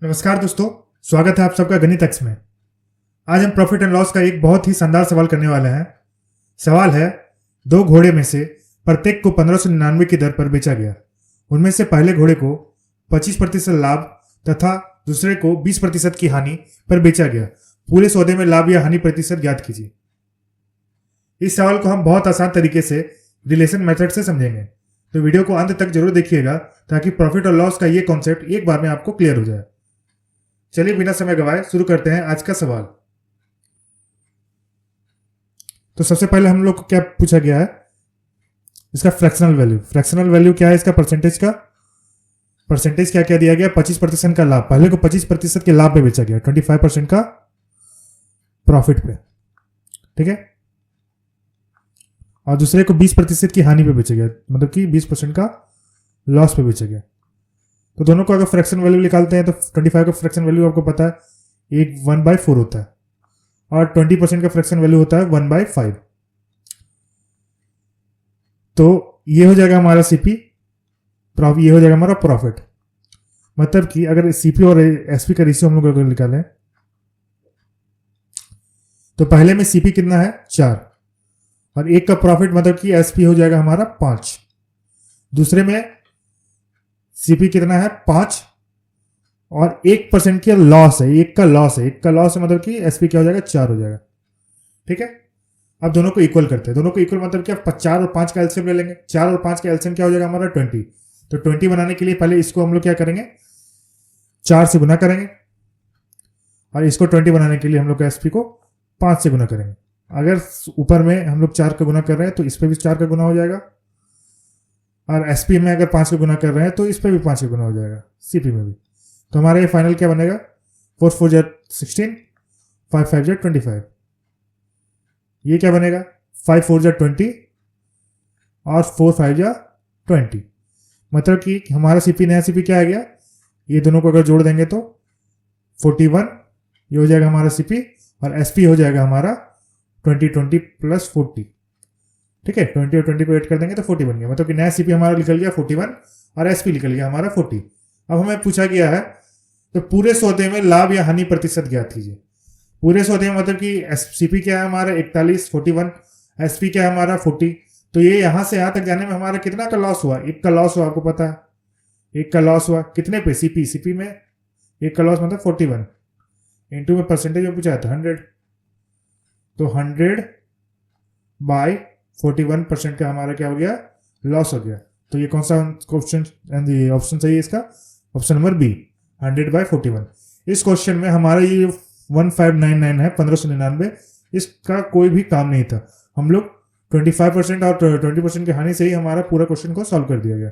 नमस्कार दोस्तों, स्वागत है आप सबका गणित एक्स में। आज हम प्रॉफिट एंड लॉस का एक बहुत ही शानदार सवाल करने वाले हैं। सवाल है, दो घोड़े में से प्रत्येक को 1599 की दर पर बेचा गया। उनमें से पहले घोड़े को 25% लाभ तथा दूसरे को 20% की हानि पर बेचा गया। पूरे सौदे में लाभ या हानि प्रतिशत ज्ञात कीजिए। इस सवाल को हम बहुत आसान तरीके से रिलेशन मेथड से समझेंगे, तो वीडियो को अंत तक जरूर देखिएगा ताकि प्रॉफिट और लॉस का ये कॉन्सेप्ट एक बार में आपको क्लियर हो जाए। चलिए बिना समय गवाए शुरू करते हैं आज का सवाल। तो सबसे पहले हम लोग को क्या पूछा गया है, इसका फ्रैक्शनल वैल्यू। फ्रैक्शनल वैल्यू क्या है इसका? परसेंटेज का परसेंटेज क्या क्या दिया गया? 25% का लाभ। पहले को 25% के लाभ पे बेचा गया, 25% का प्रॉफिट पे, ठीक है। और दूसरे को 20% की हानि पे बेचा गया, मतलब कि 20% का लॉस पे बेचा गया। तो दोनों को अगर फ्रैक्शन वैल्यू निकालते हैं तो 25 का फ्रैक्शन वैल्यू आपको पता है, एक 1/4 होता है, और 20% का फ्रैक्शन वैल्यू होता है 1/5। तो ये हो जाएगा हमारा सीपी, ये हो जाएगा हमारा प्रॉफिट। मतलब कि अगर सीपी और एसपी का रेशियो हम लोग अगर निकालें तो पहले में सीपी कितना है? 4, और एक का प्रॉफिट मतलब कि एसपी हो जाएगा हमारा 5। दूसरे में सीपी कितना है? 5, और 1% की लॉस है, एक का लॉस है, एक का लॉस है, मतलब कि एसपी क्या हो जाएगा? 4 हो जाएगा, ठीक है। अब दोनों को इक्वल करते हैं। दोनों को इक्वल मतलब क्या? 4 और 5 का एलसीएम ले लेंगे। 4 और 5 का एलसीएम क्या हो जाएगा हमारा? 20। तो 20 बनाने के लिए पहले इसको हम लोग क्या करेंगे? 4 से गुना करेंगे, और इसको 20 बनाने के लिए हम लोग एसपी को 5 से गुना करेंगे। अगर ऊपर में हम लोग 4 का गुना कर रहे हैं तो इस पर भी 4 का गुना हो जाएगा, और एसपी में अगर 5 का गुना कर रहे हैं तो इस पर भी 5 का गुना हो जाएगा, सीपी में भी। तो हमारा ये फाइनल क्या बनेगा? 4 4 जा 16, 5 5 जा 25। ये क्या बनेगा? 5 4 जा 20, और 4 5 जा 20। मतलब कि हमारा सीपी, नया सीपी क्या आ गया? ये दोनों को अगर जोड़ देंगे तो 41, ये हो जाएगा हमारा सीपी, और एसपी हो जाएगा हमारा 20 प्लस 40, ठीक है। 20 और 20 को ऐड कर देंगे तो 40 बन गया। मतलब कि नया सीपी हमारा निकल गया 41, और एसपी निकल गया हमारा 40। अब हमें पूछा गया है तो पूरे सौदे में लाभ या हानि प्रतिशत ज्ञात कीजिए। पूरे सौदे में मतलब कि सीपी क्या है हमारा? 41, 41, एसपी क्या है हमारा? 40। तो ये यहां से यहां तक जाने में हमारा कितना का लॉस हुआ? एक का लॉस हुआ, आपको पता है। एक का लॉस हुआ कितने पे? सीपी में एक का लॉस मतलब 41, इंटू में परसेंटेज में पूछा था 100। तो 100/41% का हमारा क्या हो गया? लॉस हो गया। तो ये कौन सा क्वेश्चन ऑप्शन सही है इसका? Option number B, 100/41। इस क्वेश्चन में हमारा ये 1599 है, 1599, इसका कोई भी काम नहीं था। हम लोग 25% और 20% की हानि से ही हमारा पूरा क्वेश्चन को सॉल्व कर दिया गया।